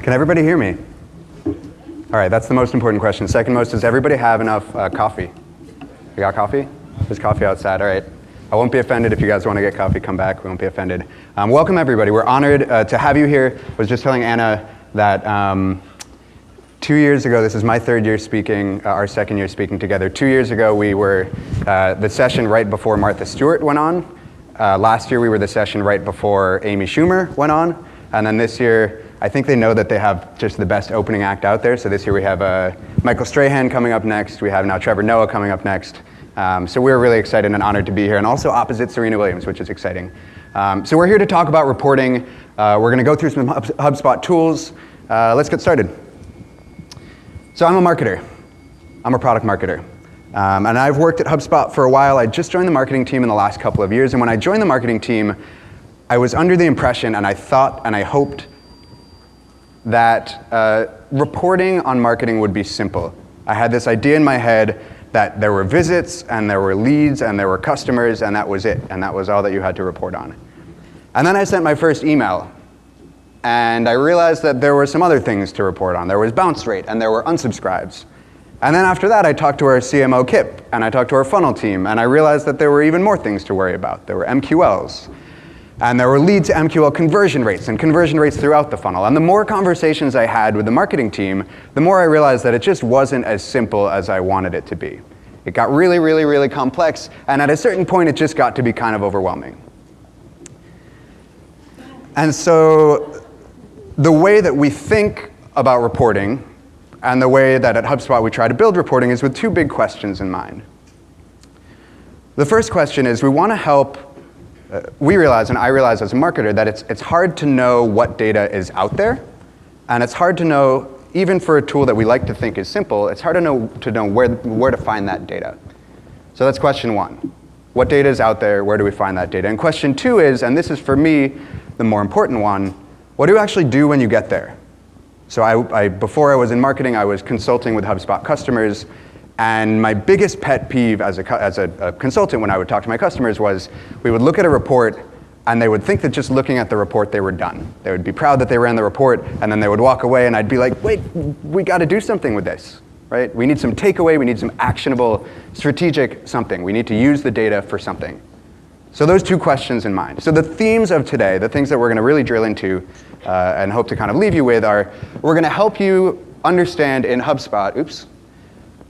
Can everybody hear me? All right, that's the most important question. Second most, does everybody have enough coffee? You got coffee? There's coffee outside, all right. I won't be offended if you guys want to get coffee, come back, we won't be offended. Welcome everybody, we're honored to have you here. I was just telling Anna that 2 years ago, this is my third year speaking, our second year speaking together. 2 years ago, we were the session right before Martha Stewart went on. Last year, we were the session right before Amy Schumer went on. And then this year, I think they know that they have just the best opening act out there. So this year we have Michael Strahan coming up next. We have now Trevor Noah coming up next. So we're really excited and honored to be here. And also opposite Serena Williams, which is exciting. So we're here to talk about reporting. We're going to go through some HubSpot tools. Let's get started. So I'm a marketer. I'm a product marketer. And I've worked at HubSpot for a while. I just joined the marketing team in the last couple of years. And when I joined the marketing team, I was under the impression, and I thought and I hoped that reporting on marketing would be simple. I had this idea in my head that there were visits, and there were leads, and there were customers, and that was it. And that was all that you had to report on. And then I sent my first email, and I realized that there were some other things to report on. There was bounce rate, and there were unsubscribes. And then after that, I talked to our CMO, Kip, and I talked to our funnel team, and I realized that there were even more things to worry about. There were MQLs, and there were lead to MQL conversion rates, and conversion rates throughout the funnel. And the more conversations I had with the marketing team, the more I realized that it just wasn't as simple as I wanted it to be. It got really, really, really complex, and at a certain point, it just got to be kind of overwhelming. And so the way that we think about reporting and the way that at HubSpot we try to build reporting is with two big questions in mind. The first question is we want to help, we realize, and I realize as a marketer, that it's hard to know what data is out there, and it's hard to know, even for a tool that we like to think is simple, it's hard to know where to find that data. So that's question one. What data is out there? Where do we find that data? And question two is, and this is for me the more important one, what do you actually do when you get there? So before I was in marketing, I was consulting with HubSpot customers, and my biggest pet peeve as a consultant when I would talk to my customers was we would look at a report, and they would think that just looking at the report, they were done. They would be proud that they ran the report, and then they would walk away, and I'd be like, wait, we got to do something with this, right? We need some takeaway, we need some actionable, strategic something. We need to use the data for something. So those two questions in mind. So the themes of today, the things that we're going to really drill into and hope to kind of leave you with are, we're going to help you understand in HubSpot,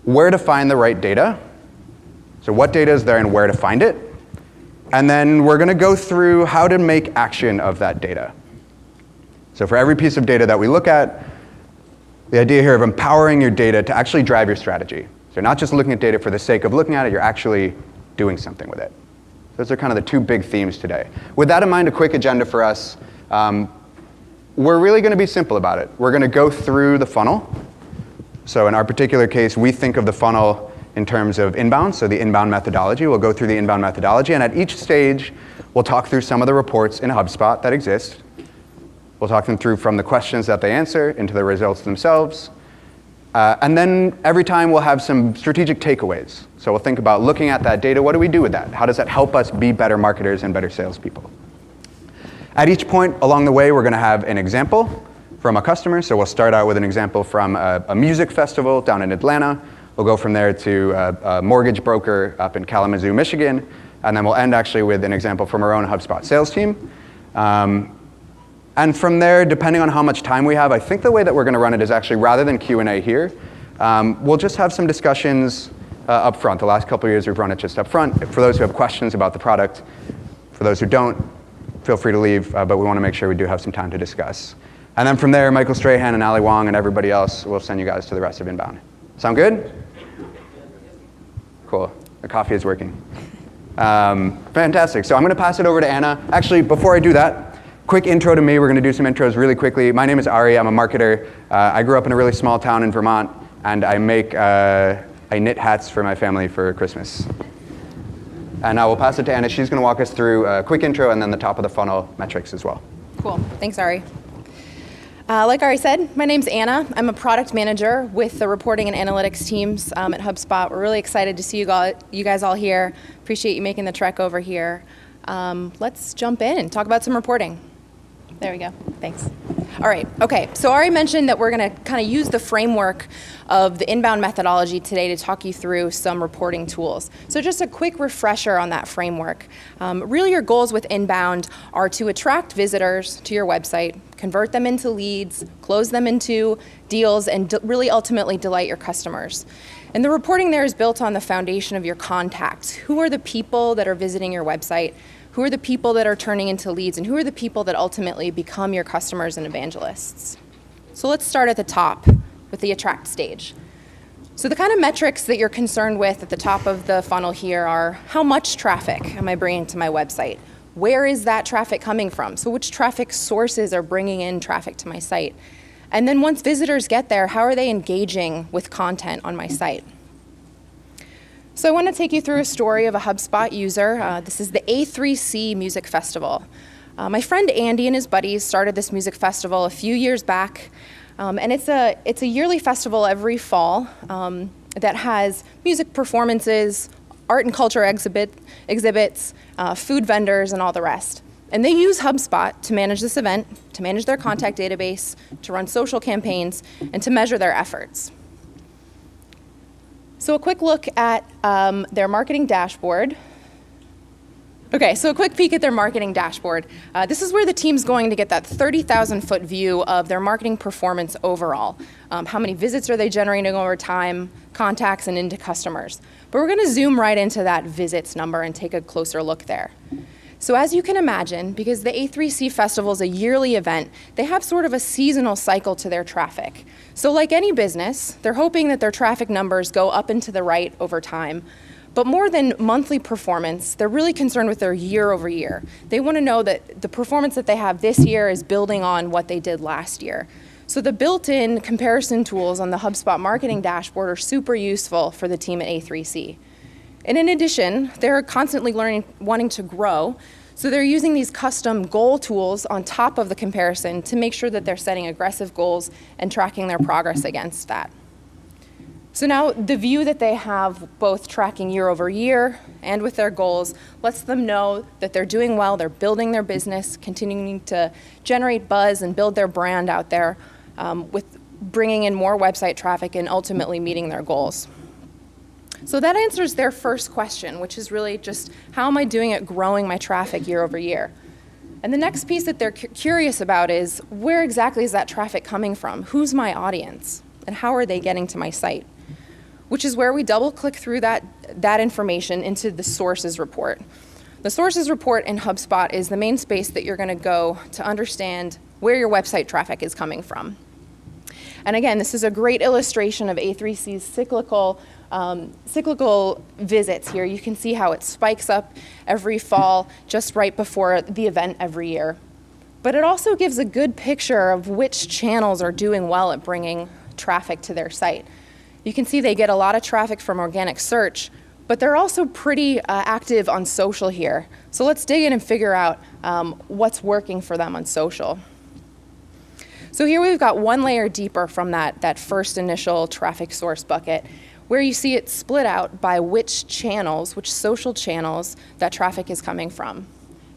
where to find the right data. So what data is there and where to find it. And then we're going to go through how to make action of that data. So for every piece of data that we look at, the idea here of empowering your data to actually drive your strategy. So you're not just looking at data for the sake of looking at it, you're actually doing something with it. Those are kind of the two big themes today. With that in mind, a quick agenda for us. We're really going to be simple about it. We're going to go through the funnel. So in our particular case, we think of the funnel in terms of inbound, so the inbound methodology. We'll go through the inbound methodology, and at each stage, we'll talk through some of the reports in HubSpot that exist. We'll talk them through from the questions that they answer into the results themselves. And then every time we'll have some strategic takeaways. So we'll think about looking at that data, what do we do with that? How does that help us be better marketers and better salespeople? At each point along the way, we're going to have an example from a customer. So we'll start out with an example from a music festival down in Atlanta. We'll go from there to a mortgage broker up in Kalamazoo, Michigan. And then we'll end actually with an example from our own HubSpot sales team. And from there, depending on how much time we have, I think the way that we're going to run it is actually, rather than Q&A here, we'll just have some discussions up front. The last couple of years, we've run it just up front. For those who have questions about the product, for those who don't, feel free to leave, but we want to make sure we do have some time to discuss. And then from there, Michael Strahan and Ali Wong and everybody else will send you guys to the rest of Inbound. Sound good? Cool. The coffee is working. Fantastic. So I'm going to pass it over to Anna. Actually, before I do that, quick intro to me. We're going to do some intros really quickly. My name is Ari. I'm a marketer. I grew up in a really small town in Vermont, and I knit hats for my family for Christmas. And I will pass it to Anna. She's going to walk us through a quick intro and then the top of the funnel metrics as well. Cool. Thanks, Ari. Like Ari said, my name's Anna. I'm a product manager with the reporting and analytics teams at HubSpot. We're really excited to see you guys all here. Appreciate you making the trek over here. Let's jump in and talk about some reporting. There we go. Thanks. All right, okay, so I already mentioned that we're gonna kind of use the framework of the inbound methodology today to talk you through some reporting tools. So just a quick refresher on that framework. Really your goals with inbound are to attract visitors to your website, convert them into leads, close them into deals, and really ultimately delight your customers. And the reporting there is built on the foundation of your contacts. Who are the people that are visiting your website? Who are the people that are turning into leads, and who are the people that ultimately become your customers and evangelists? So let's start at the top with the attract stage. So the kind of metrics that you're concerned with at the top of the funnel here are how much traffic am I bringing to my website? Where is that traffic coming from? So which traffic sources are bringing in traffic to my site? And then once visitors get there, how are they engaging with content on my site? So I want to take you through a story of a HubSpot user. This is the A3C Music Festival. My friend Andy and his buddies started this music festival a few years back, and it's a yearly festival every fall that has music performances, art and culture exhibits, food vendors, and all the rest. And they use HubSpot to manage this event, to manage their contact database, to run social campaigns, and to measure their efforts. So a quick look at their marketing dashboard. Okay, so a quick peek at their marketing dashboard. This is where the team's going to get that 30,000-foot view of their marketing performance overall. How many visits are they generating over time, contacts, and into customers. But we're gonna zoom right into that visits number and take a closer look there. So as you can imagine, because the A3C Festival is a yearly event, they have sort of a seasonal cycle to their traffic. So like any business, they're hoping that their traffic numbers go up and to the right over time. But more than monthly performance, they're really concerned with their year over year. They want to know that the performance that they have this year is building on what they did last year. So the built-in comparison tools on the HubSpot marketing dashboard are super useful for the team at A3C. And in addition, they're constantly wanting to grow, so they're using these custom goal tools on top of the comparison to make sure that they're setting aggressive goals and tracking their progress against that. So now the view that they have, both tracking year over year and with their goals, lets them know that they're doing well, they're building their business, continuing to generate buzz and build their brand out there with bringing in more website traffic and ultimately meeting their goals. So that answers their first question, which is really just, how am I doing at growing my traffic year over year? And the next piece that they're curious about is, where exactly is that traffic coming from? Who's my audience? And how are they getting to my site? Which is where we double click through that information into the sources report. The sources report in HubSpot is the main space that you're gonna go to understand where your website traffic is coming from. And again, this is a great illustration of A3C's cyclical visits here. You can see how it spikes up every fall just right before the event every year. But it also gives a good picture of which channels are doing well at bringing traffic to their site. You can see they get a lot of traffic from organic search, but they're also pretty active on social here. So let's dig in and figure out what's working for them on social. So here we've got one layer deeper from that first initial traffic source bucket, where you see it split out by which channels, which social channels that traffic is coming from.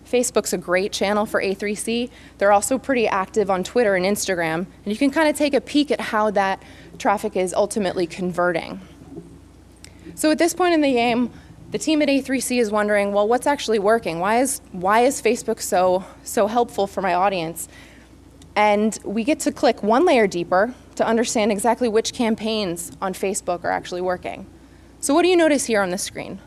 Facebook's a great channel for A3C. They're also pretty active on Twitter and Instagram, and you can kind of take a peek at how that traffic is ultimately converting. So at this point in the game, the team at A3C is wondering, well, what's actually working? Why is Facebook so helpful for my audience? And we get to click one layer deeper to understand exactly which campaigns on Facebook are actually working. So what do you notice here on the screen?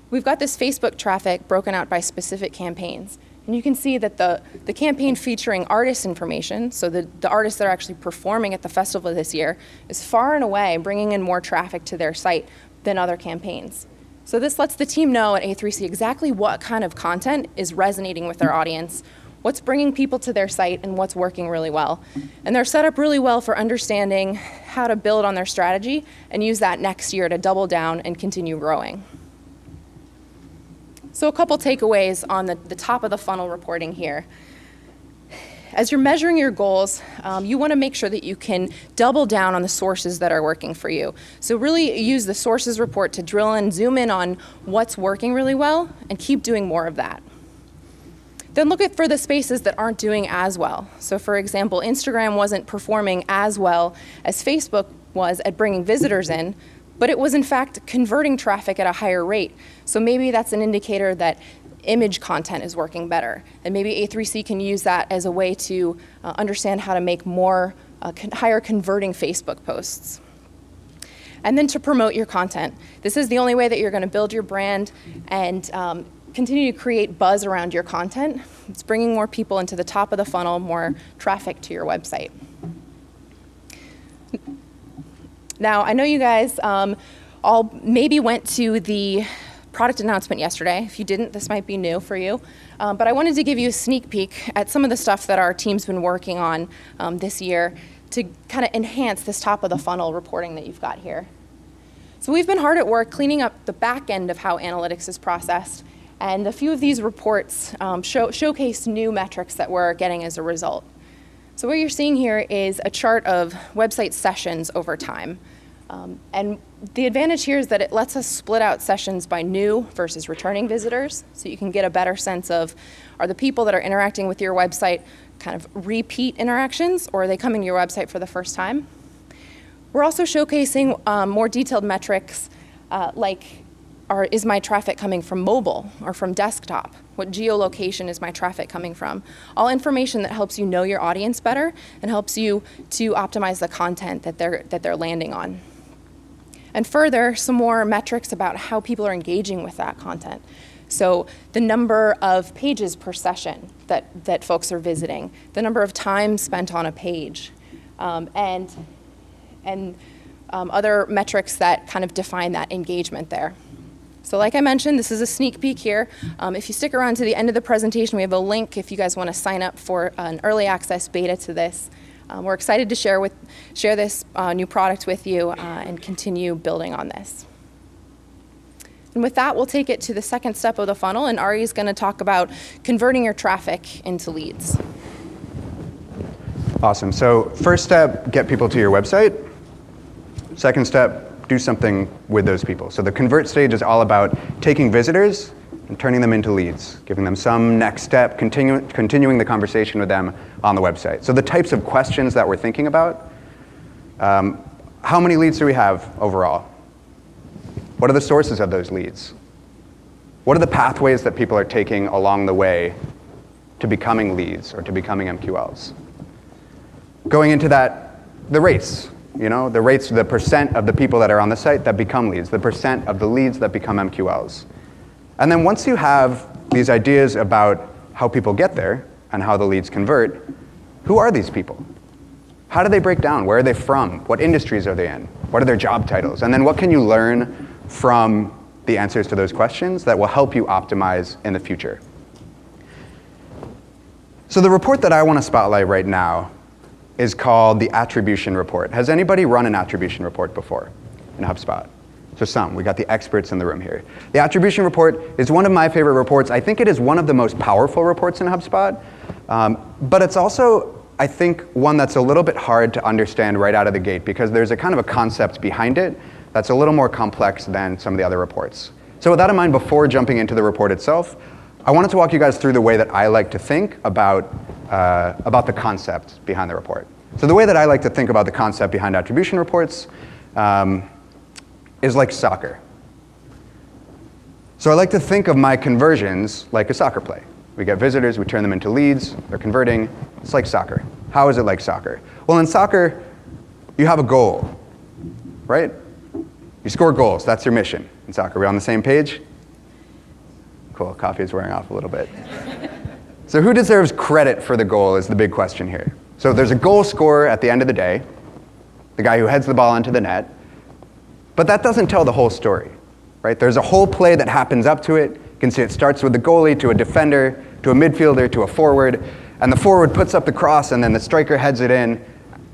We've got this Facebook traffic broken out by specific campaigns. And you can see that the campaign featuring artist information, so the artists that are actually performing at the festival this year, is far and away bringing in more traffic to their site than other campaigns. So this lets the team know at A3C exactly what kind of content is resonating with their audience, what's bringing people to their site, and what's working really well. And they're set up really well for understanding how to build on their strategy and use that next year to double down and continue growing. So a couple takeaways on the top of the funnel reporting here. As you're measuring your goals, you want to make sure that you can double down on the sources that are working for you. So really use the sources report to drill in, zoom in on what's working really well, and keep doing more of that. Then look for the spaces that aren't doing as well. So for example, Instagram wasn't performing as well as Facebook was at bringing visitors in, but it was in fact converting traffic at a higher rate. So maybe that's an indicator that image content is working better. And maybe A3C can use that as a way to understand how to make more higher converting Facebook posts. And then to promote your content. This is the only way that you're going to build your brand and continue to create buzz around your content. It's bringing more people into the top of the funnel, more traffic to your website. Now, I know you guys all maybe went to the product announcement yesterday. If you didn't, this might be new for you. But I wanted to give you a sneak peek at some of the stuff that our team's been working on this year to kind of enhance this top of the funnel reporting that you've got here. So we've been hard at work cleaning up the back end of how analytics is processed, and a few of these reports showcase new metrics that we're getting as a result. So what you're seeing here is a chart of website sessions over time. And the advantage here is that it lets us split out sessions by new versus returning visitors, so you can get a better sense of, are the people that are interacting with your website kind of repeat interactions, or are they coming to your website for the first time? We're also showcasing more detailed metrics is my traffic coming from mobile or from desktop? What geolocation is my traffic coming from? All information that helps you know your audience better and helps you to optimize the content that they're landing on. And further, some more metrics about how people are engaging with that content. So the number of pages per session that folks are visiting, the number of time spent on a page, and other metrics that kind of define that engagement there. So like I mentioned, this is a sneak peek here. If you stick around to the end of the presentation, we have a link if you guys want to sign up for an early access beta to this. We're excited to share this new product with you and continue building on this. And with that, we'll take it to the second step of the funnel, and Ari is going to talk about converting your traffic into leads. Awesome. So first step, get people to your website. Second step, do something with those people. So the convert stage is all about taking visitors and turning them into leads, giving them some next step, continuing the conversation with them on the website. So the types of questions that we're thinking about, how many leads do we have overall? What are the sources of those leads? What are the pathways that people are taking along the way to becoming leads or to becoming MQLs? Going into that, the rates. The rates, the percent of the people that are on the site that become leads, the percent of the leads that become MQLs. And then once you have these ideas about how people get there and how the leads convert, who are these people? How do they break down? Where are they from? What industries are they in? What are their job titles? And then what can you learn from the answers to those questions that will help you optimize in the future? So the report that I want to spotlight right now is called the attribution report. Has anybody run an attribution report before in HubSpot? So some. We got the experts in the room here. The attribution report is one of my favorite reports. I think it is one of the most powerful reports in HubSpot, but it's also, I think, one that's a little bit hard to understand right out of the gate because there's a kind of a concept behind it that's a little more complex than some of the other reports. So with that in mind, before jumping into the report itself, I wanted to walk you guys through the way that I like to think about the concept behind the report. So the way that I like to think about the concept behind attribution reports is like soccer. So I like to think of my conversions like a soccer play. We get visitors, we turn them into leads, they're converting. It's like soccer. How is it like soccer? Well, in soccer, you have a goal, right? You score goals, that's your mission in soccer. Are we on the same page? Cool, coffee is wearing off a little bit. So who deserves credit for the goal is the big question here. So there's a goal scorer at the end of the day, the guy who heads the ball into the net, but that doesn't tell the whole story, right? There's a whole play that happens up to it. You can see it starts with the goalie to a defender, to a midfielder, to a forward, and the forward puts up the cross, and then the striker heads it in,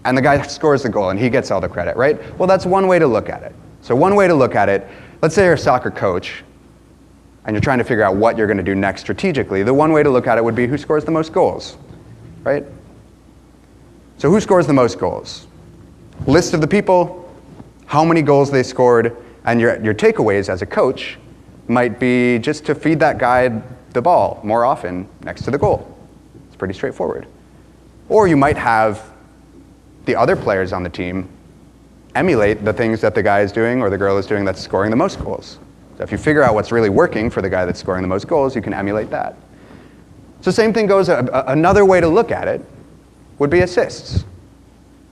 and the guy scores the goal, and he gets all the credit, right? Well, that's one way to look at it. So one way to look at it, let's say you're a soccer coach, and you're trying to figure out what you're going to do next strategically. The one way to look at it would be who scores the most goals, right? So who scores the most goals? List of the people, how many goals they scored, and your takeaways as a coach might be just to feed that guy the ball more often next to the goal. It's pretty straightforward. Or you might have the other players on the team emulate the things that the guy is doing or the girl is doing that's scoring the most goals. So if you figure out what's really working for the guy that's scoring the most goals, you can emulate that. So same thing goes, another way to look at it would be assists.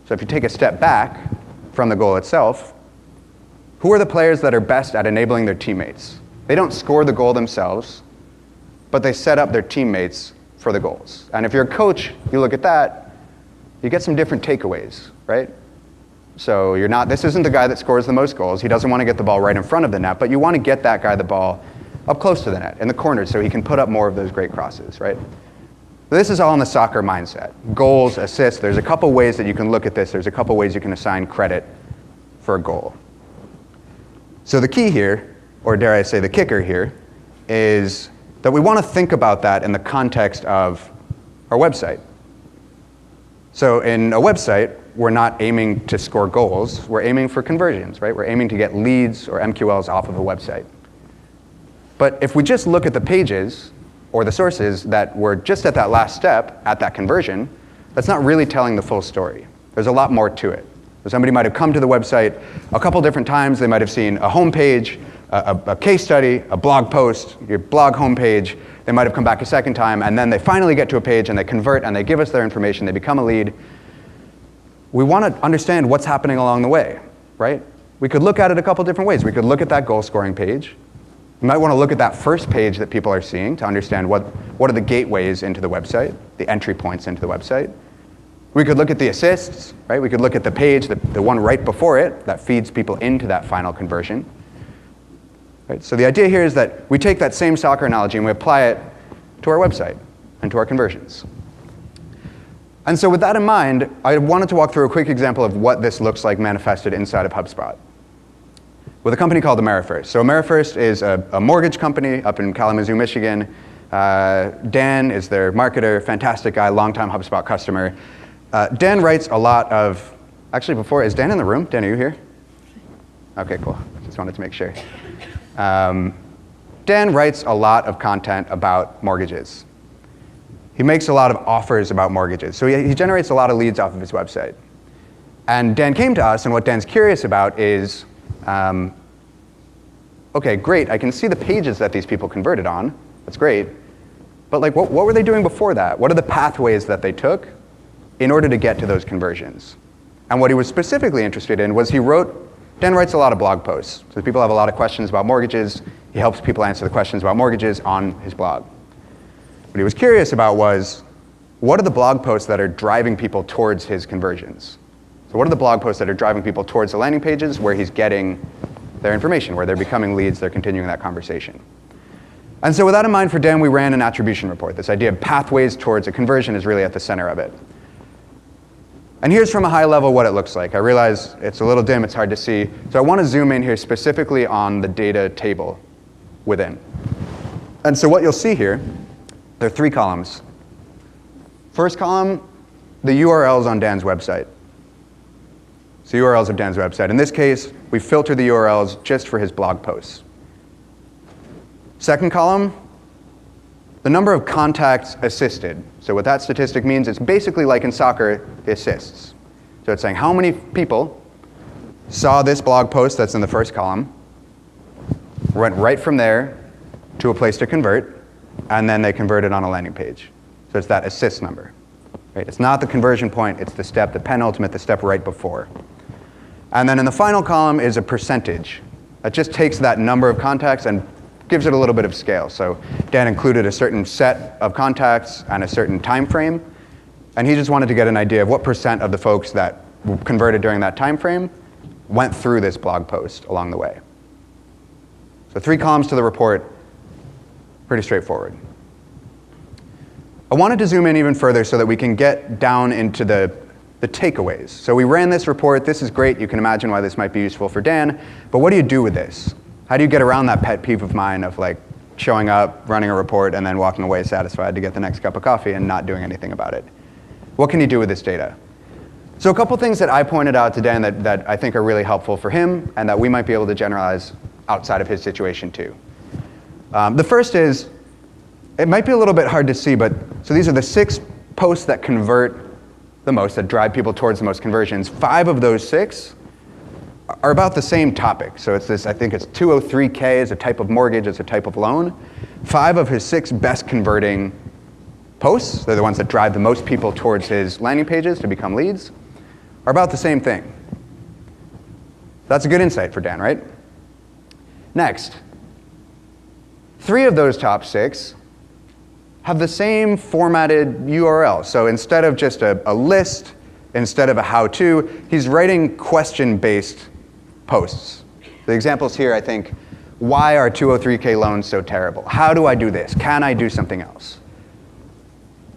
So if you take a step back from the goal itself, who are the players that are best at enabling their teammates? They don't score the goal themselves, but they set up their teammates for the goals. And if you're a coach, you look at that, you get some different takeaways, right? So this isn't the guy that scores the most goals. He doesn't want to get the ball right in front of the net, but you want to get that guy the ball up close to the net, in the corners, so he can put up more of those great crosses, right? This is all in the soccer mindset. Goals, assists, there's a couple ways that you can look at this. There's a couple ways you can assign credit for a goal. So the key here, or dare I say the kicker here, is that we want to think about that in the context of our website. So in a website, we're not aiming to score goals, we're aiming for conversions, right? We're aiming to get leads or MQLs off of a website. But if we just look at the pages or the sources that were just at that last step, at that conversion, that's not really telling the full story. There's a lot more to it. So somebody might have come to the website a couple different times. They might have seen a home page, a case study, a blog post, your blog homepage. They might have come back a second time, and then they finally get to a page and they convert and they give us their information, they become a lead. We want to understand what's happening along the way, right? We could look at it a couple different ways. We could look at that goal scoring page. You might want to look at that first page that people are seeing to understand what are the gateways into the website, the entry points into the website. We could look at the assists, right? We could look at the page, the one right before it, that feeds people into that final conversion. Right? So the idea here is that we take that same soccer analogy and we apply it to our website and to our conversions. And so with that in mind, I wanted to walk through a quick example of what this looks like manifested inside of HubSpot with a company called AmeriFirst. So AmeriFirst is a mortgage company up in Kalamazoo, Michigan. Dan is their marketer, fantastic guy, longtime HubSpot customer. Dan writes a lot of, actually is Dan in the room? Dan, are you here? Okay, cool. Just wanted to make sure. Dan writes a lot of content about mortgages. He makes a lot of offers about mortgages. So he generates a lot of leads off of his website. And Dan came to us, and what Dan's curious about is, okay, great, I can see the pages that these people converted on. That's great. But like, what were they doing before that? What are the pathways that they took in order to get to those conversions? And what he was specifically interested in was Dan writes a lot of blog posts. So people have a lot of questions about mortgages. He helps people answer the questions about mortgages on his blog. What he was curious about was, what are the blog posts that are driving people towards his conversions? So what are the blog posts that are driving people towards the landing pages where he's getting their information, where they're becoming leads, they're continuing that conversation? And so with that in mind, for Dan, we ran an attribution report. This idea of pathways towards a conversion is really at the center of it. And here's from a high level what it looks like. I realize it's a little dim, it's hard to see. So I want to zoom in here specifically on the data table within. And so what you'll see here, there are 3 columns. First column, the URLs on Dan's website. So URLs of Dan's website. In this case, we filter the URLs just for his blog posts. Second column, the number of contacts assisted. So what that statistic means, it's basically like in soccer, the assists. So it's saying how many people saw this blog post that's in the first column, went right from there to a place to convert, and then they converted on a landing page. So it's that assist number. Right? It's not the conversion point, it's the step, the penultimate, the step right before. And then in the final column is a percentage. That just takes that number of contacts and gives it a little bit of scale. So Dan included a certain set of contacts and a certain time frame, and he just wanted to get an idea of what percent of the folks that converted during that time frame went through this blog post along the way. So 3 columns to the report, pretty straightforward. I wanted to zoom in even further so that we can get down into the takeaways. So we ran this report. This is great. You can imagine why this might be useful for Dan. But what do you do with this? How do you get around that pet peeve of mine of like showing up, running a report, and then walking away satisfied to get the next cup of coffee and not doing anything about it? What can you do with this data? So a couple things that I pointed out to Dan that I think are really helpful for him and that we might be able to generalize outside of his situation too. The first is, it might be a little bit hard to see, but so these are the 6 posts that convert the most, that drive people towards the most conversions. 5 of those 6 are about the same topic. So it's this, I think it's 203K is a type of mortgage, it's a type of loan. 5 of his 6 best converting posts, they're the ones that drive the most people towards his landing pages to become leads, are about the same thing. That's a good insight for Dan, right? Next, 3 of those top 6 have the same formatted URL. So instead of just a list, instead of a how-to, he's writing question-based posts. The examples here, I think, why are 203K loans so terrible? How do I do this? Can I do something else?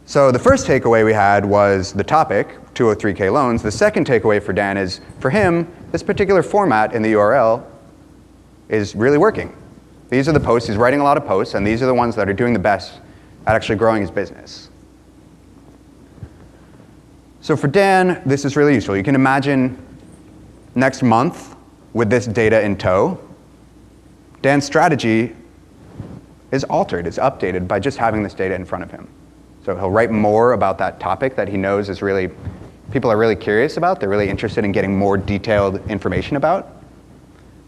So the first takeaway we had was the topic, 203K loans. The second takeaway for Dan is, for him, this particular format in the URL is really working. These are the posts, he's writing a lot of posts, and these are the ones that are doing the best at actually growing his business. So for Dan, this is really useful. You can imagine next month, with this data in tow, Dan's strategy is altered, is updated by just having this data in front of him. So he'll write more about that topic that he knows is really, people are really curious about, they're really interested in getting more detailed information about,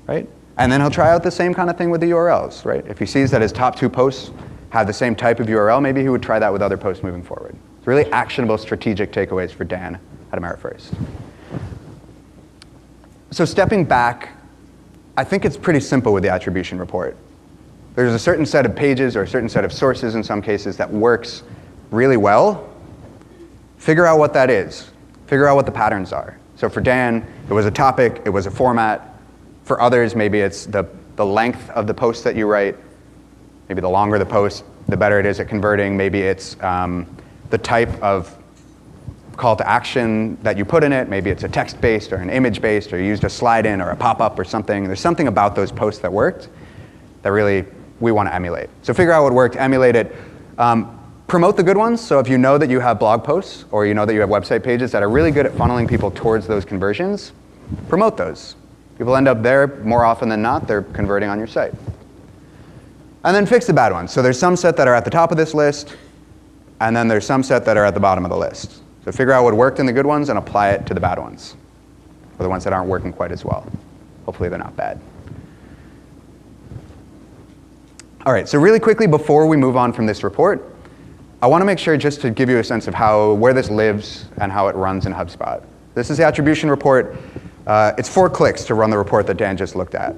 right? And then he'll try out the same kind of thing with the URLs, right? If he sees that his top 2 posts have the same type of URL, maybe he would try that with other posts moving forward. It's really actionable strategic takeaways for Dan at America First. So stepping back, I think it's pretty simple with the attribution report. There's a certain set of pages or a certain set of sources in some cases that works really well. Figure out what that is. Figure out what the patterns are. So for Dan, it was a topic, it was a format. For others, maybe it's the length of the post that you write. Maybe the longer the post, the better it is at converting. Maybe it's the type of call to action that you put in it. Maybe it's a text-based or an image-based, or you used a slide-in or a pop-up or something. There's something about those posts that worked that really we want to emulate. So figure out what worked, emulate it. Promote the good ones. So if you know that you have blog posts or you know that you have website pages that are really good at funneling people towards those conversions, promote those. People end up there more often than not. They're converting on your site. And then fix the bad ones. So there's some set that are at the top of this list, and then there's some set that are at the bottom of the list. So figure out what worked in the good ones and apply it to the bad ones, or the ones that aren't working quite as well. Hopefully they're not bad. All right, so really quickly before we move on from this report, I want to make sure just to give you a sense of where this lives and how it runs in HubSpot. This is the attribution report. It's 4 clicks to run the report that Dan just looked at.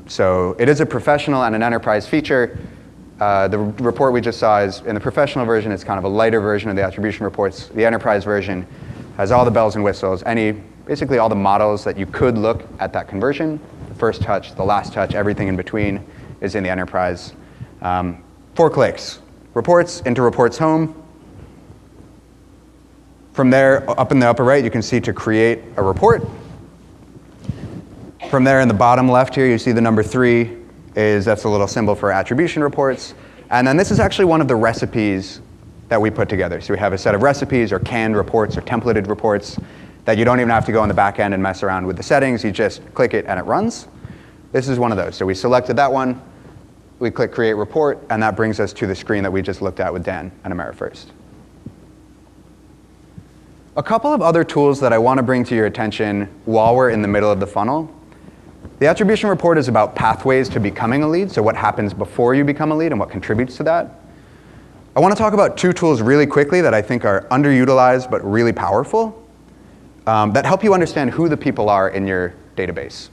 So it is a professional and an enterprise feature. The report we just saw is, in the professional version, it's kind of a lighter version of the attribution reports. The enterprise version has all the bells and whistles, basically all the models that you could look at that conversion. The first touch, the last touch, everything in between is in the enterprise. 4 clicks. Reports into reports home. From there, up in the upper right, you can see to create a report. From there in the bottom left here, you see the number 3. That's a little symbol for attribution reports. And then this is actually one of the recipes that we put together. So we have a set of recipes or canned reports or templated reports that you don't even have to go in the back end and mess around with the settings. You just click it and it runs. This is one of those. So we selected that one, we click create report, and that brings us to the screen that we just looked at with Dan and America First. A couple of other tools that I want to bring to your attention while we're in the middle of the funnel. The attribution report is about pathways to becoming a lead, so what happens before you become a lead and what contributes to that. I want to talk about 2 tools really quickly that I think are underutilized but really powerful that help you understand who the people are in your database.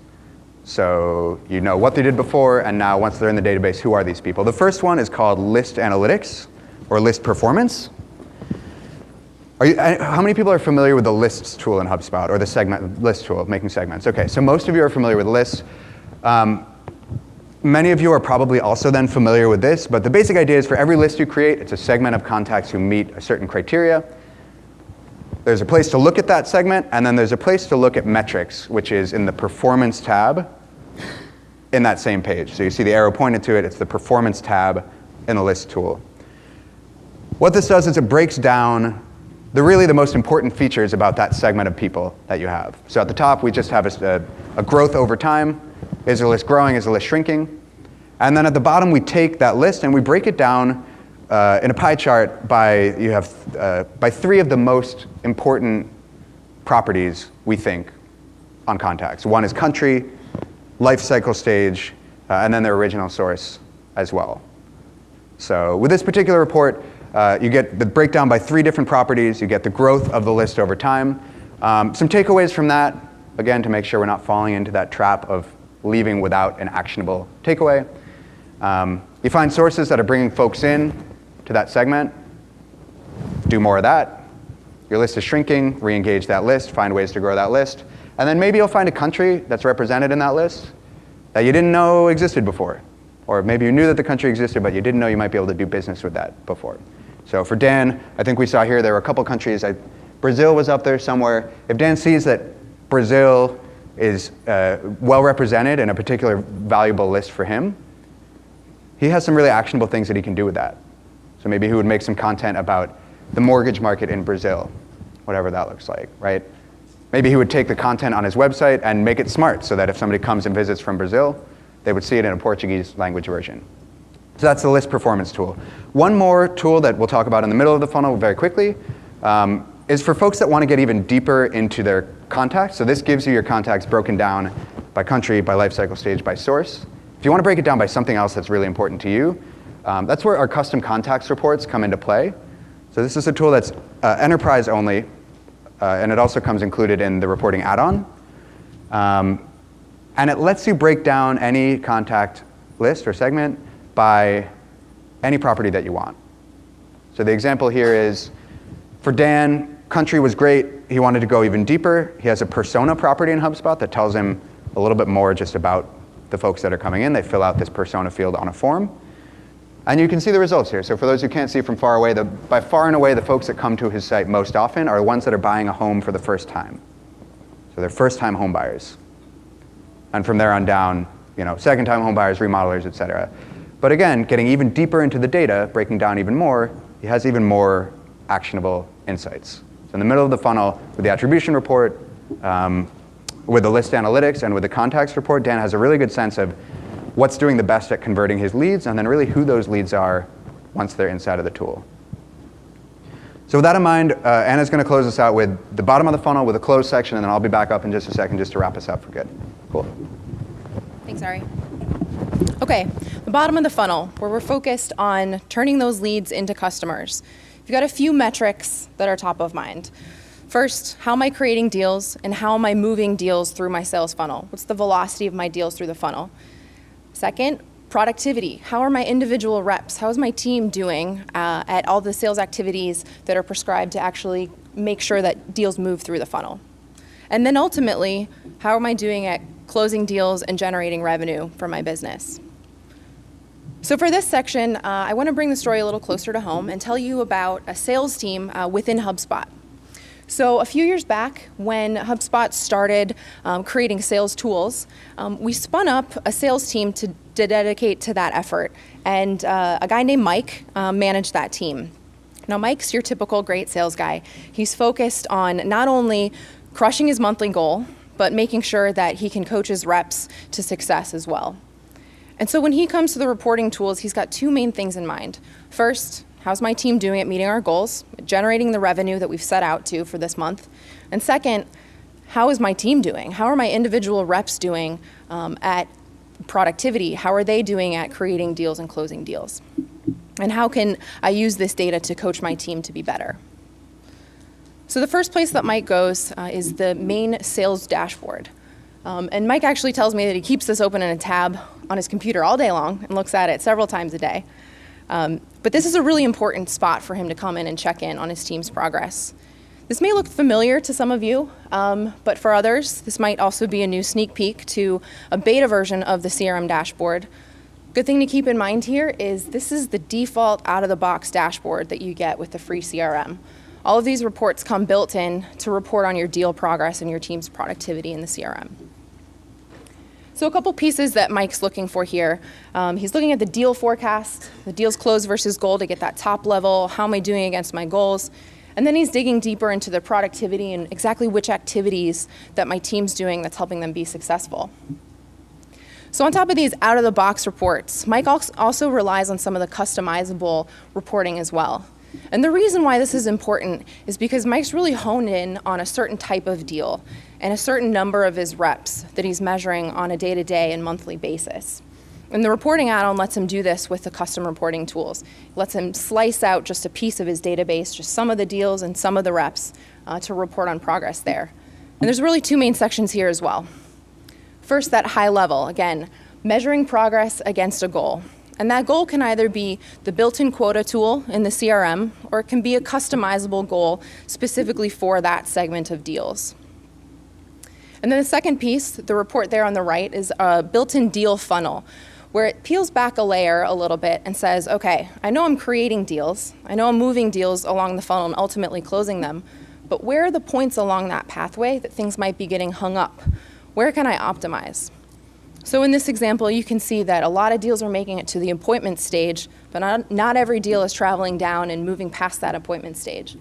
So you know what they did before, and now once they're in the database, who are these people? The first one is called list analytics or list performance. How many people are familiar with the lists tool in HubSpot, or the segment list tool of making segments? Okay, so most of you are familiar with lists. Many of you are probably also then familiar with this, but the basic idea is for every list you create, it's a segment of contacts who meet a certain criteria. There's a place to look at that segment, and then there's a place to look at metrics, which is in the performance tab in that same page. So you see the arrow pointed to it, it's the performance tab in the list tool. What this does is it breaks down really the most important features about that segment of people that you have. So at the top, we just have a growth over time. Is the list growing? Is the list shrinking? And then at the bottom, we take that list and we break it down in a pie chart by 3 of the most important properties we think on contacts. One is country, life cycle stage, and then their original source as well. So with this particular report, you get the breakdown by 3 different properties. You get the growth of the list over time. Some takeaways from that, again, to make sure we're not falling into that trap of leaving without an actionable takeaway. You find sources that are bringing folks in to that segment. Do more of that. Your list is shrinking. Re-engage that list. Find ways to grow that list. And then maybe you'll find a country that's represented in that list that you didn't know existed before. Or maybe you knew that the country existed, but you didn't know you might be able to do business with that before. So for Dan, I think we saw here there were a couple countries. Brazil was up there somewhere. If Dan sees that Brazil is well represented in a particular valuable list for him, he has some really actionable things that he can do with that. So maybe he would make some content about the mortgage market in Brazil, whatever that looks like, right? Maybe he would take the content on his website and make it smart so that if somebody comes and visits from Brazil, they would see it in a Portuguese language version. So that's the list performance tool. One more tool that we'll talk about in the middle of the funnel very quickly is for folks that want to get even deeper into their contacts. So this gives you your contacts broken down by country, by life cycle stage, by source. If you want to break it down by something else that's really important to you, that's where our custom contacts reports come into play. So this is a tool that's enterprise only, and it also comes included in the reporting add-on. And it lets you break down any contact list or segment by any property that you want. So the example here is, for Dan, country was great. He wanted to go even deeper. He has a persona property in HubSpot that tells him a little bit more just about the folks that are coming in. They fill out this persona field on a form. And you can see the results here. So for those who can't see from far away, by far and away, the folks that come to his site most often are the ones that are buying a home for the first time. So they're first-time home buyers. And from there on down, second-time home buyers, remodelers, et cetera. But again, getting even deeper into the data, breaking down even more, he has even more actionable insights. So in the middle of the funnel, with the attribution report, with the list analytics, and with the contacts report, Dan has a really good sense of what's doing the best at converting his leads, and then really who those leads are once they're inside of the tool. So with that in mind, Anna's going to close us out with the bottom of the funnel with a close section, and then I'll be back up in just a second just to wrap us up for good. Cool. Thanks, Ari. Okay, the bottom of the funnel, where we're focused on turning those leads into customers. You've got a few metrics that are top of mind. First, how am I creating deals, and how am I moving deals through my sales funnel? What's the velocity of my deals through the funnel? Second, productivity. How are my individual reps? How is my team doing at all the sales activities that are prescribed to actually make sure that deals move through the funnel? And then ultimately, how am I doing at closing deals and generating revenue for my business? So for this section, I want to bring the story a little closer to home and tell you about a sales team within HubSpot. So a few years back, when HubSpot started creating sales tools, we spun up a sales team to dedicate to that effort. And a guy named Mike managed that team. Now, Mike's your typical great sales guy. He's focused on not only crushing his monthly goal, but making sure that he can coach his reps to success as well. And so when he comes to the reporting tools, he's got 2 main things in mind. First, how's my team doing at meeting our goals, generating the revenue that we've set out to for this month? And second, how is my team doing? How are my individual reps doing at productivity? How are they doing at creating deals and closing deals? And how can I use this data to coach my team to be better? So the first place that Mike goes is the main sales dashboard. And Mike actually tells me that he keeps this open in a tab on his computer all day long and looks at it several times a day. But this is a really important spot for him to come in and check in on his team's progress. This may look familiar to some of you, but for others, this might also be a new sneak peek to a beta version of the CRM dashboard. Good thing to keep in mind here is this is the default out-of-the-box dashboard that you get with the free CRM. All of these reports come built in to report on your deal progress and your team's productivity in the CRM. So a couple pieces that Mike's looking for here. He's looking at the deal forecast, the deals closed versus goal to get that top level, how am I doing against my goals? And then he's digging deeper into the productivity and exactly which activities that my team's doing that's helping them be successful. So on top of these out-of-the-box reports, Mike also relies on some of the customizable reporting as well. And the reason why this is important is because Mike's really honed in on a certain type of deal and a certain number of his reps that he's measuring on a day-to-day and monthly basis. And the reporting add-on lets him do this with the custom reporting tools. It lets him slice out just a piece of his database, just some of the deals and some of the reps to report on progress there. And there's really two main sections here as well. First, that high level, again, measuring progress against a goal. And that goal can either be the built-in quota tool in the CRM, or it can be a customizable goal specifically for that segment of deals. And then the second piece, the report there on the right, is a built-in deal funnel, where it peels back a layer a little bit and says, okay, I know I'm creating deals, I know I'm moving deals along the funnel and ultimately closing them, but where are the points along that pathway that things might be getting hung up? Where can I optimize? So in this example, you can see that a lot of deals are making it to the appointment stage, but not every deal is traveling down and moving past that appointment stage.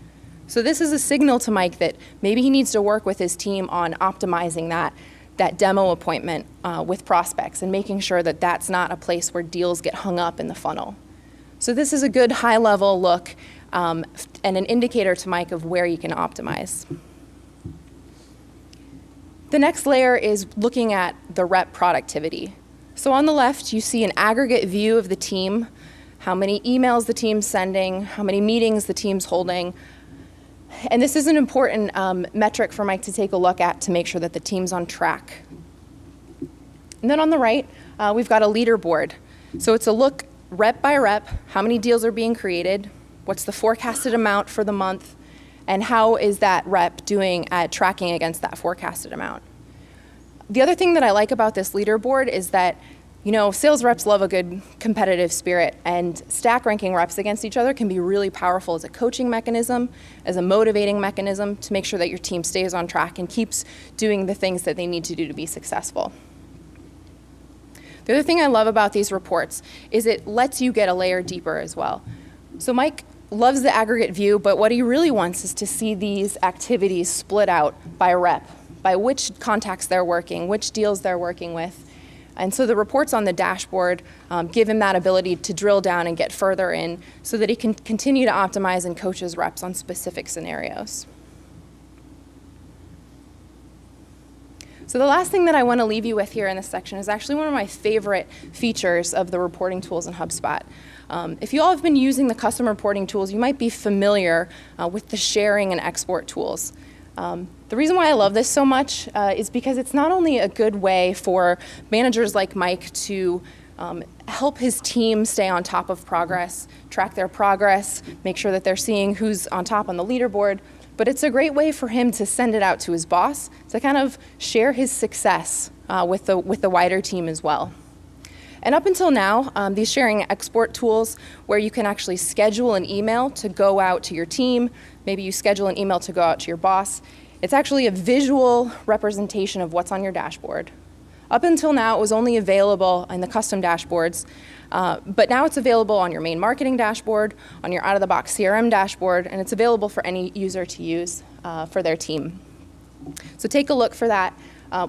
So this is a signal to Mike that maybe he needs to work with his team on optimizing that demo appointment with prospects and making sure that that's not a place where deals get hung up in the funnel. So this is a good high-level look and an indicator to Mike of where you can optimize. The next layer is looking at the rep productivity. So on the left, you see an aggregate view of the team, how many emails the team's sending, how many meetings the team's holding. And this is an important metric for Mike to take a look at to make sure that the team's on track. And then on the right, we've got a leaderboard. So it's a look rep by rep, how many deals are being created, what's the forecasted amount for the month, and how is that rep doing at tracking against that forecasted amount. The other thing that I like about this leaderboard is that, you know, sales reps love a good competitive spirit, and stack ranking reps against each other can be really powerful as a coaching mechanism, as a motivating mechanism to make sure that your team stays on track and keeps doing the things that they need to do to be successful. The other thing I love about these reports is it lets you get a layer deeper as well. So Mike loves the aggregate view, but what he really wants is to see these activities split out by rep, by which contacts they're working, which deals they're working with. And so the reports on the dashboard give him that ability to drill down and get further in so that he can continue to optimize and coach his reps on specific scenarios. So the last thing that I want to leave you with here in this section is actually one of my favorite features of the reporting tools in HubSpot. If you all have been using the custom reporting tools, you might be familiar with the sharing and export tools. The reason why I love this so much is because it's not only a good way for managers like Mike to help his team stay on top of progress, track their progress, make sure that they're seeing who's on top on the leaderboard, but it's a great way for him to send it out to his boss to kind of share his success with the wider team as well. And up until now, these sharing export tools where you can actually schedule an email to go out to your team, maybe you schedule an email to go out to your boss, it's actually a visual representation of what's on your dashboard. Up until now, it was only available in the custom dashboards, but now it's available on your main marketing dashboard, on your out-of-the-box CRM dashboard, and it's available for any user to use for their team. So take a look for that.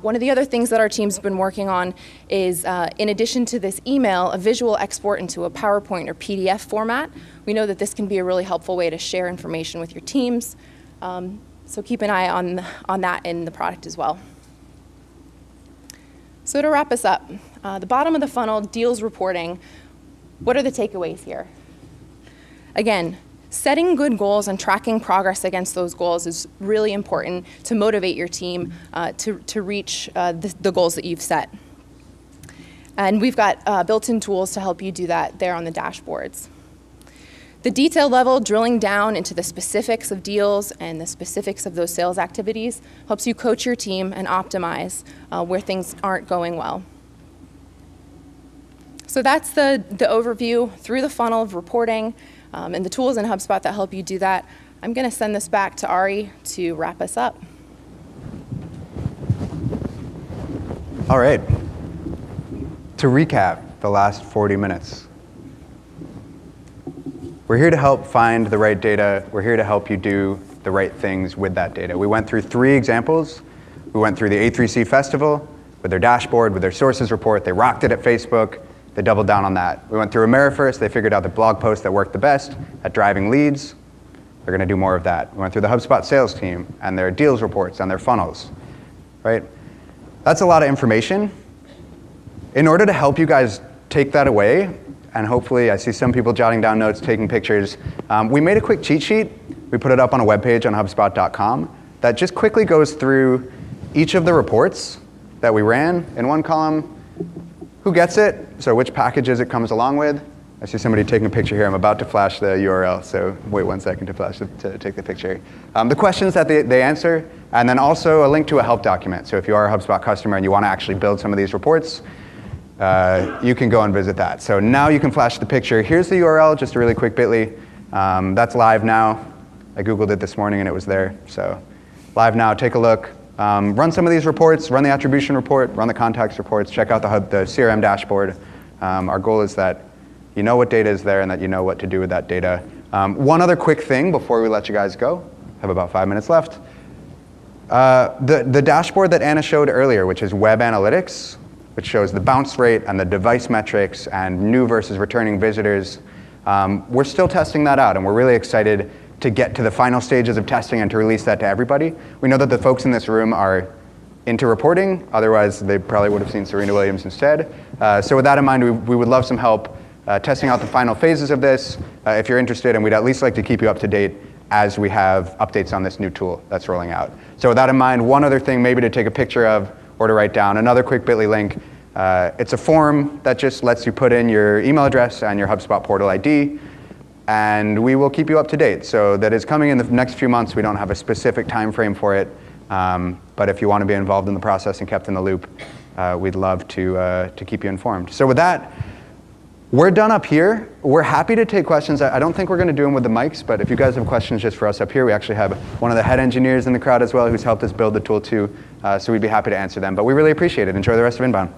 One of the other things that our team's been working on is, in addition to this email, a visual export into a PowerPoint or PDF format. We know that this can be a really helpful way to share information with your teams. So keep an eye on that in the product as well. So to wrap us up, the bottom of the funnel, deals reporting. What are the takeaways here? Again, setting good goals and tracking progress against those goals is really important to motivate your team to reach the goals that you've set. And we've got built-in tools to help you do that there on the dashboards. The detail level, drilling down into the specifics of deals and the specifics of those sales activities, helps you coach your team and optimize where things aren't going well. So that's the overview through the funnel of reporting and the tools in HubSpot that help you do that. I'm going to send this back to Ari to wrap us up. All right. To recap the last 40 minutes. We're here to help find the right data. We're here to help you do the right things with that data. We went through 3 examples. We went through the A3C Festival, with their dashboard, with their sources report. They rocked it at Facebook. They doubled down on that. We went through Amerifirst. They figured out the blog post that worked the best at driving leads. They're going to do more of that. We went through the HubSpot sales team and their deals reports and their funnels, right? That's a lot of information. In order to help you guys take that away, and hopefully I see some people jotting down notes, taking pictures, we made a quick cheat sheet. We put it up on a web page on HubSpot.com that just quickly goes through each of the reports that we ran in one column. Who gets it? So which packages it comes along with. I see somebody taking a picture here. I'm about to flash the URL, so wait 1 second to take the picture. The questions that they answer, and then also a link to a help document. So if you are a HubSpot customer and you want to actually build some of these reports, you can go and visit that. So now you can flash the picture. Here's the URL, just a really quick bit.ly. That's live now. I Googled it this morning and it was there. So live now, take a look. Run some of these reports, run the attribution report, run the contacts reports, check out the CRM dashboard. Our goal is that you know what data is there and that you know what to do with that data. One other quick thing before we let you guys go. Have about 5 minutes left. The dashboard that Anna showed earlier, which is web analytics, which shows the bounce rate and the device metrics and new versus returning visitors. We're still testing that out, and we're really excited to get to the final stages of testing and to release that to everybody. We know that the folks in this room are into reporting, otherwise they probably would have seen Serena Williams instead. So with that in mind, we would love some help testing out the final phases of this if you're interested, and we'd at least like to keep you up to date as we have updates on this new tool that's rolling out. So with that in mind, one other thing maybe to take a picture of or to write down, another quick bit.ly link. It's a form that just lets you put in your email address and your HubSpot portal ID, and we will keep you up to date. So that is coming in the next few months. We don't have a specific time frame for it, but if you want to be involved in the process and kept in the loop, we'd love to keep you informed. So with that, we're done up here. We're happy to take questions. I don't think we're going to do them with the mics, but if you guys have questions just for us up here, we actually have one of the head engineers in the crowd as well who's helped us build the tool too, so we'd be happy to answer them. But we really appreciate it. Enjoy the rest of Inbound.